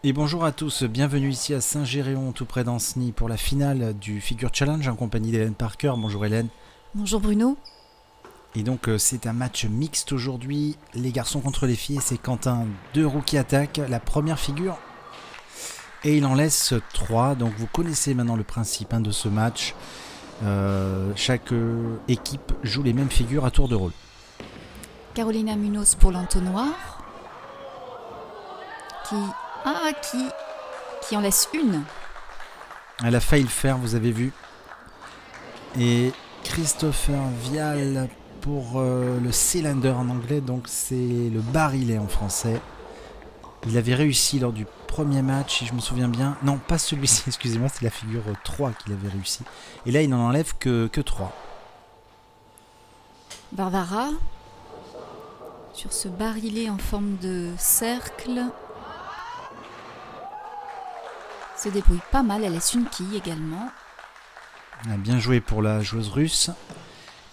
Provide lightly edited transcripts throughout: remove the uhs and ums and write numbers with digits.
Et bonjour à tous, bienvenue ici à Saint-Géréon, tout près d'Ancenis, pour la finale du Figure Challenge en compagnie d'Hélène Parker. Bonjour Hélène. Bonjour Bruno. Et donc c'est un match mixte aujourd'hui, les garçons contre les filles, c'est Quentin, 2 qui attaquent, la première figure, et il en laisse 3, donc vous connaissez maintenant le principe de ce match. Chaque équipe joue les mêmes figures à tour de rôle. Carolina Munoz pour l'entonnoir, qui en laisse une. Elle a failli le faire, vous avez vu. Et Christopher Vial pour le cylinder en anglais, donc c'est le barillet en français. Il avait réussi lors du premier match, si je me souviens bien. Non, pas celui-ci, excusez-moi, c'est la figure 3 qu'il avait réussi. Et là, il n'en enlève que 3. Varvara, sur ce barillet en forme de cercle, se débrouille pas mal, elle laisse une quille également. Bien joué pour la joueuse russe.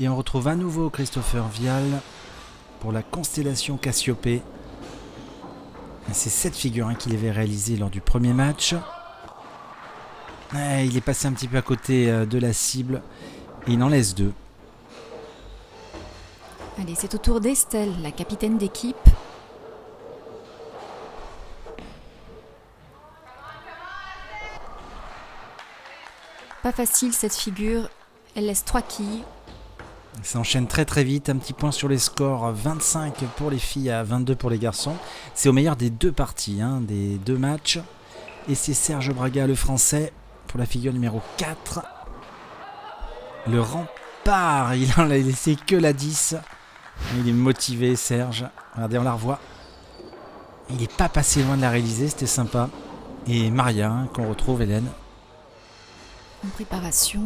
Et on retrouve à nouveau Christopher Vial pour la constellation Cassiopée. C'est cette figure qu'il avait réalisée lors du premier match. Il est passé un petit peu à côté de la cible et il en laisse 2. Allez, c'est au tour d'Estelle, la capitaine d'équipe. Pas facile cette figure, elle laisse 3 quilles. Ça enchaîne très très vite, un petit point sur les scores, 25 pour les filles à 22 pour les garçons. C'est au meilleur des 2 parties, des 2 matchs. Et c'est Serge Braga, le français, pour la figure numéro 4. Le rempart, il en a laissé que la 10. Il est motivé, Serge. Regardez, on la revoit. Il n'est pas passé loin de la réaliser, c'était sympa. Et Maria, qu'on retrouve, Hélène. En préparation.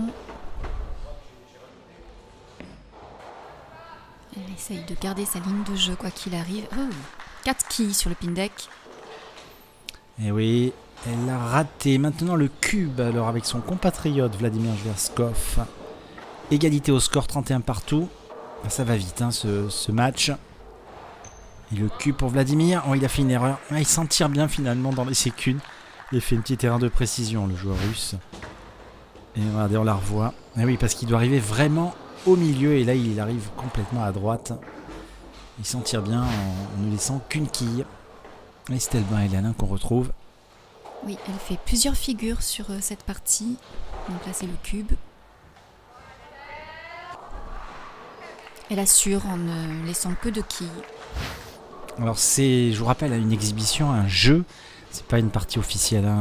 Elle essaye de garder sa ligne de jeu quoi qu'il arrive. 4 quilles sur le pin deck. Et oui, elle a raté. Maintenant le cube, alors avec son compatriote Vladimir Zverskov. Égalité au score, 31 partout. Ça va vite ce match. Et le cube pour Vladimir. Oh, il a fait une erreur. Il s'en tire bien finalement dans les sécunes. Il a fait une petite erreur de précision, le joueur russe. Et regardez, on la revoit. Et oui, parce qu'il doit arriver vraiment au milieu. Et là, il arrive complètement à droite. Il s'en tire bien en ne laissant qu'une quille. Estelle Bain-Hélène qu'on retrouve. Oui, elle fait plusieurs figures sur cette partie. Donc là, c'est le cube. Elle assure en ne laissant que 2 quilles. Alors c'est, je vous rappelle, une exhibition, un jeu. C'est pas une partie officielle,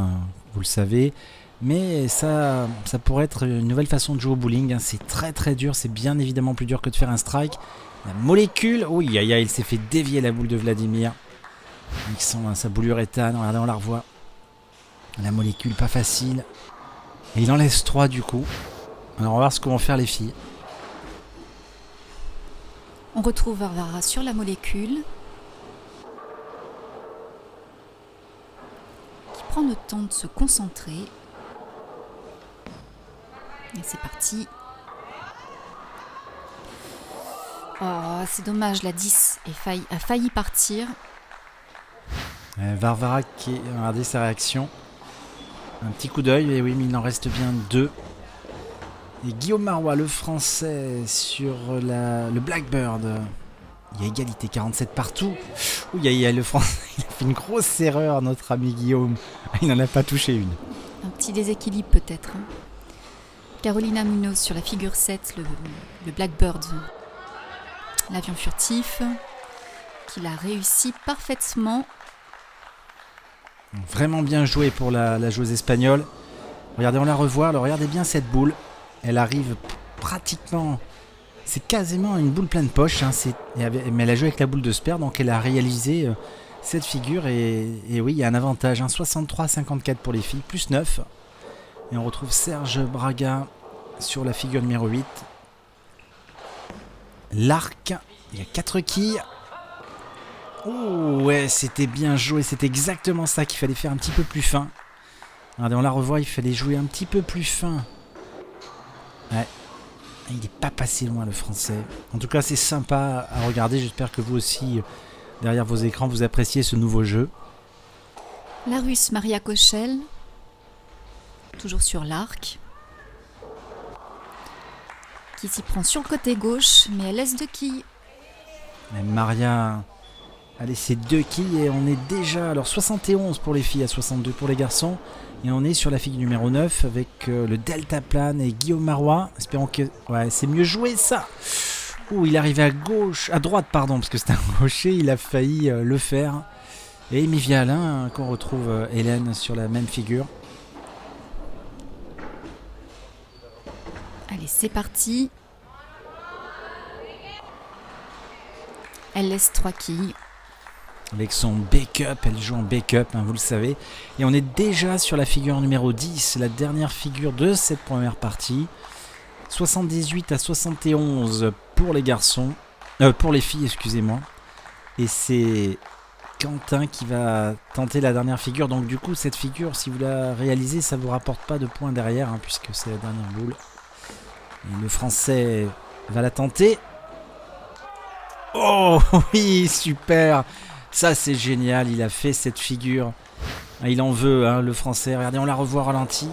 vous le savez. Mais ça pourrait être une nouvelle façon de jouer au bowling. C'est très très dur, c'est bien évidemment plus dur que de faire un strike. La molécule, oui, il s'est fait dévier la boule de Vladimir. Avec sa boule uréthane, regardez, on la revoit. La molécule, pas facile. Et il en laisse 3 du coup. Alors on va voir ce que vont faire les filles. On retrouve Varvara sur la molécule. Qui prend le temps de se concentrer. Et c'est parti. Oh, c'est dommage, la 10 a failli partir. Varvara qui a regardé sa réaction. Un petit coup d'œil, et oui, mais il en reste bien 2. Et Guillaume Marois, le français, sur le Blackbird. Il y a égalité, 47 partout. Ouh, le français, il a fait une grosse erreur, notre ami Guillaume. Il n'en a pas touché une. Un petit déséquilibre peut-être. Carolina Munoz sur la figure 7, le Blackbird, l'avion furtif, qu'il a réussi parfaitement. Vraiment bien joué pour la joueuse espagnole. Regardez, on la revoit. Alors regardez bien cette boule. Elle arrive pratiquement... C'est quasiment une boule pleine poche. Mais elle a joué avec la boule de Sper. Donc elle a réalisé cette figure. Et oui, il y a un avantage. 63-54 pour les filles. Plus 9. Et on retrouve Serge Braga sur la figure numéro 8. L'arc. Il y a 4 quilles. Oh ouais, c'était bien joué. C'est exactement ça qu'il fallait faire un petit peu plus fin. Regardez, on la revoit. Il fallait jouer un petit peu plus fin. Ouais. Il n'est pas passé loin, le français. En tout cas, c'est sympa à regarder. J'espère que vous aussi, derrière vos écrans, vous appréciez ce nouveau jeu. La Russe Maria Kochel, toujours sur l'arc, qui s'y prend sur le côté gauche, mais elle laisse 2 quilles. Et Maria a laissé 2 quilles et on est déjà... Alors 71 pour les filles, à 62 pour les garçons. Et on est sur la figure numéro 9 avec le deltaplane et Guillaume Marois. Espérons que... Ouais, c'est mieux joué ça. Ouh, il est arrivé à droite, pardon, parce que c'était un gaucher. Il a failli le faire. Et Amy Vialin, qu'on retrouve Hélène sur la même figure. Allez, c'est parti. Elle laisse 3 quilles. Avec son backup, elle joue en backup, hein, vous le savez. Et on est déjà sur la figure numéro 10, la dernière figure de cette première partie. 78 à 71 pour les garçons, pour les filles, excusez-moi. Et c'est Quentin qui va tenter la dernière figure. Donc du coup, cette figure, si vous la réalisez, ça ne vous rapporte pas de points derrière, hein, puisque c'est la dernière boule. Et le Français va la tenter. Oh oui, super! Ça c'est génial, il a fait cette figure. Il en veut, hein, le Français. Regardez, on la revoit ralenti.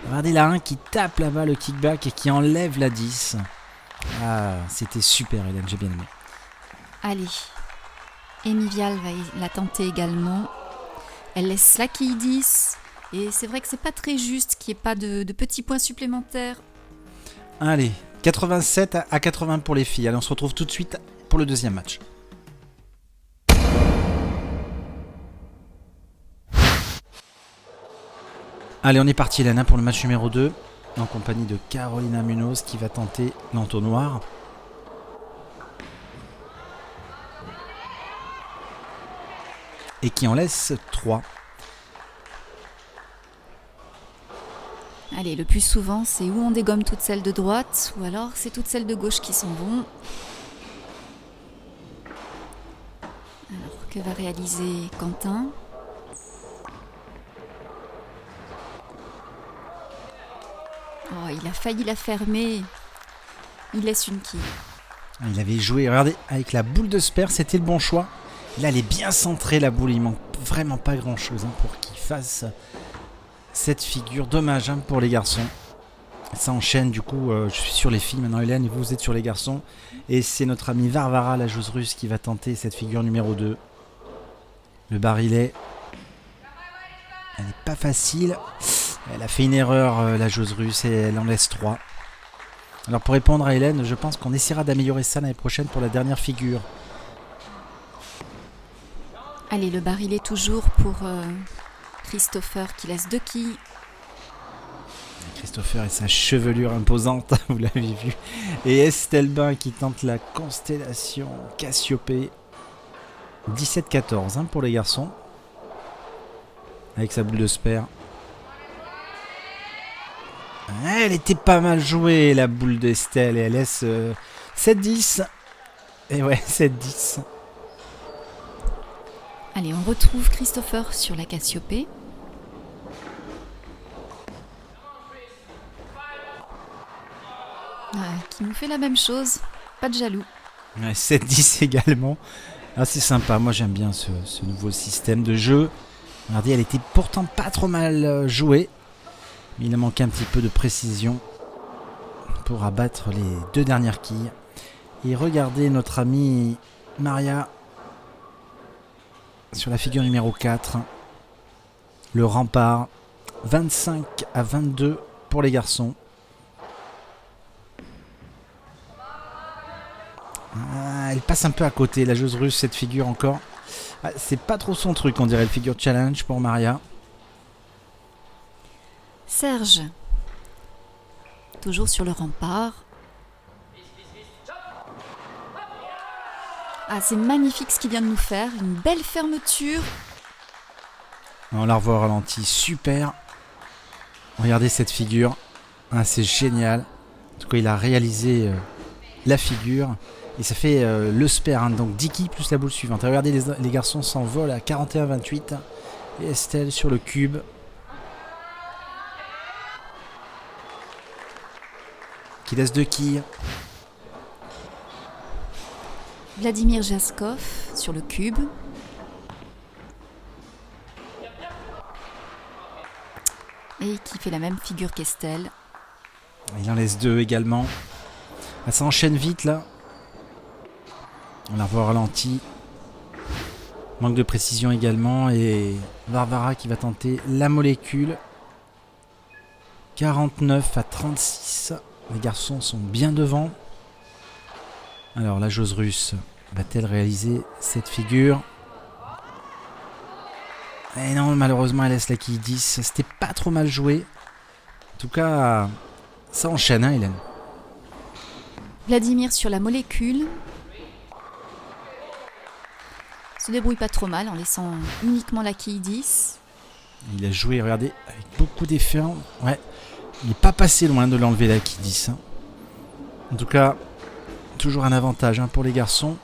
Regardez là, un qui tape là-bas le kickback et qui enlève la 10. Ah, c'était super, Hélène, j'ai bien aimé. Allez, Amy Vial va la tenter également. Elle laisse la quille 10. Et c'est vrai que c'est pas très juste qu'il n'y ait pas de petits points supplémentaires. Allez, 87 à 80 pour les filles. Allez, on se retrouve tout de suite pour le deuxième match. Allez, on est parti, Hélène, pour le match numéro 2, en compagnie de Carolina Munoz qui va tenter l'entonnoir. Et qui en laisse 3. Allez, le plus souvent, c'est où on dégomme toutes celles de droite, ou alors c'est toutes celles de gauche qui sont bonnes. Alors, que va réaliser Quentin ? Oh, il a failli la fermer. Il laisse une quille. Il avait joué, regardez, avec la boule de Sper, c'était le bon choix. Là, elle est bien centrée, la boule. Il manque vraiment pas grand-chose, hein, pour qu'il fasse cette figure. Dommage, hein, pour les garçons. Ça enchaîne, du coup, je suis sur les filles maintenant, Hélène, et vous êtes sur les garçons. Et c'est notre amie Varvara, la joueuse russe, qui va tenter cette figure numéro 2. Le barillet. Elle n'est pas facile. Elle a fait une erreur, la joueuse russe, et elle en laisse 3. Alors pour répondre à Hélène, je pense qu'on essaiera d'améliorer ça l'année prochaine pour la dernière figure. Allez, le barillet toujours pour Christopher qui laisse 2 quilles. Christopher et sa chevelure imposante, vous l'avez vu. Et Estelle Bain qui tente la constellation Cassiopée. 17-14, hein, pour les garçons. Avec sa boule de Sper. Elle était pas mal jouée, la boule d'Estelle. Et elle laisse 7-10. Et ouais, 7-10. Allez, on retrouve Christopher sur la Cassiopée. Ouais, qui nous fait la même chose. Pas de jaloux. Ouais, 7-10 également. Ah, c'est sympa. Moi, j'aime bien ce nouveau système de jeu. Regardez, elle était pourtant pas trop mal jouée. Mais il a manqué un petit peu de précision pour abattre les 2 dernières quilles. Et regardez notre amie Maria sur la figure numéro 4. Le rempart. 25 à 22 pour les garçons. Ah, elle passe un peu à côté, la joueuse russe, cette figure encore. Ah, c'est pas trop son truc, on dirait, le figure challenge pour Maria. Serge, toujours sur le rempart. Ah, c'est magnifique ce qu'il vient de nous faire. Une belle fermeture. On la revoit au ralenti, super. Regardez cette figure. Ah, c'est génial. En tout cas, il a réalisé la figure. Et ça fait le Sper, hein, donc 10 quilles plus la boule suivante. Et regardez, les garçons s'envolent à 41-28. Et Estelle sur le cube. Qui laisse 2 quilles. Vladimir Jaskov sur le cube. et qui fait la même figure qu'Estelle. Il en laisse 2 également. Ah, ça enchaîne vite là. On la revoit au ralenti. Manque de précision également. Et Varvara qui va tenter la molécule. 49 à 36. Les garçons sont bien devant. Alors la joueuse russe va-t-elle réaliser cette figure? Et non, malheureusement elle laisse la quille 10. C'était pas trop mal joué. En tout cas, ça enchaîne, hein, Hélène. Vladimir sur la molécule se débrouille pas trop mal en laissant uniquement la quille 10. Il a joué, regardez, avec beaucoup d'effets. Ouais, il n'est pas passé loin de l'enlever la quille 10. Hein. En tout cas, toujours un avantage, hein, pour les garçons.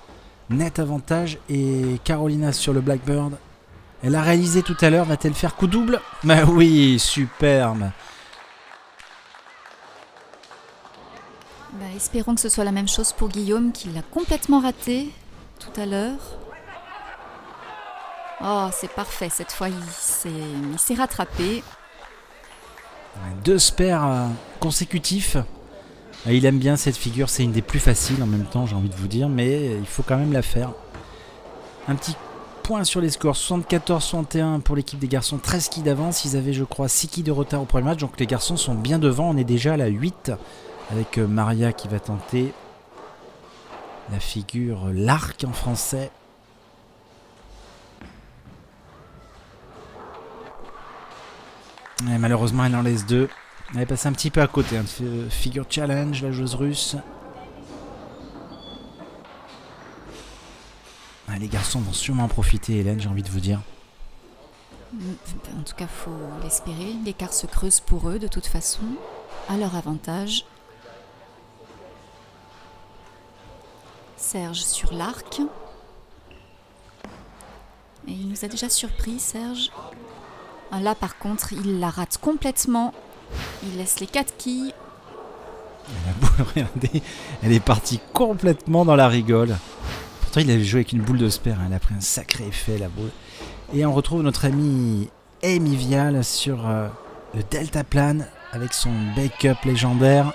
Net avantage. Et Carolina sur le Blackbird. Elle a réalisé tout à l'heure. Va-t-elle faire coup double? Bah oui, superbe. Espérons que ce soit la même chose pour Guillaume, qui l'a complètement raté tout à l'heure. Oh, c'est parfait, cette fois il s'est rattrapé. 2 spares consécutifs. Il aime bien cette figure, c'est une des plus faciles en même temps, j'ai envie de vous dire, mais il faut quand même la faire. Un petit point sur les scores, 74-61 pour l'équipe des garçons, 13 quilles d'avance. Ils avaient, je crois, 6 quilles de retard au premier match, donc les garçons sont bien devant. On est déjà à la 8 avec Maria qui va tenter la figure l'arc en français. Et malheureusement, elle en laisse 2. Elle est passée un petit peu à côté. Hein. Figure challenge, la joueuse russe. Ah, les garçons vont sûrement en profiter, Hélène, j'ai envie de vous dire. En tout cas, faut l'espérer. L'écart se creuse pour eux, de toute façon, à leur avantage. Serge sur l'arc. Et il nous a déjà surpris, Serge. Là, par contre, il la rate complètement. Il laisse les 4 quilles. Regardez, elle est partie complètement dans la rigole. Pourtant, il avait joué avec une boule de spare. Elle a pris un sacré effet, la boule. Et on retrouve notre ami Amy Vial sur le deltaplane avec son bake-up légendaire.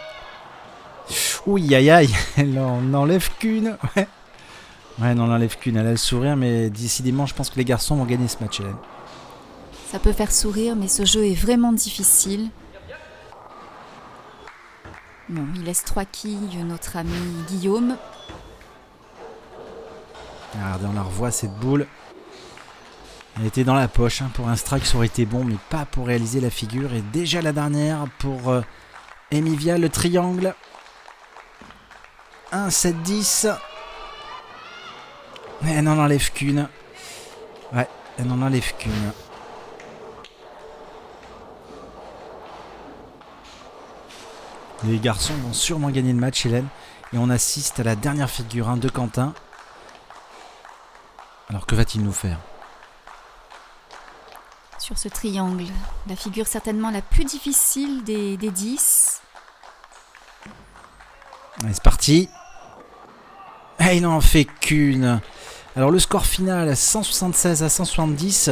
Ouh, aïe, aïe, elle en enlève qu'une. Ouais, elle n'en enlève qu'une. Elle a le sourire, mais décidément, je pense que les garçons vont gagner ce match, Hélène. Ça peut faire sourire, mais ce jeu est vraiment difficile. Bon, il laisse 3 quilles, notre ami Guillaume. Regardez, on la revoit, cette boule. Elle était dans la poche, hein. Pour un strike, ça aurait été bon, mais pas pour réaliser la figure. Et déjà la dernière pour Amy Vial, le triangle. 1, 7, 10. Mais elle n'en enlève qu'une. Ouais, elle n'en enlève qu'une. Les garçons vont sûrement gagner le match, Hélène. Et on assiste à la dernière figure, hein, de Quentin. Alors que va-t-il nous faire? Sur ce triangle, la figure certainement la plus difficile des 10. Allez, c'est parti. Et il n'en fait qu'une. Alors le score final, 176 à 170.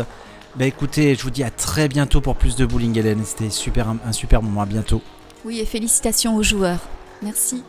Bah écoutez, je vous dis à très bientôt pour plus de bowling, Hélène. C'était un super moment, à bientôt. Oui, et félicitations aux joueurs. Merci.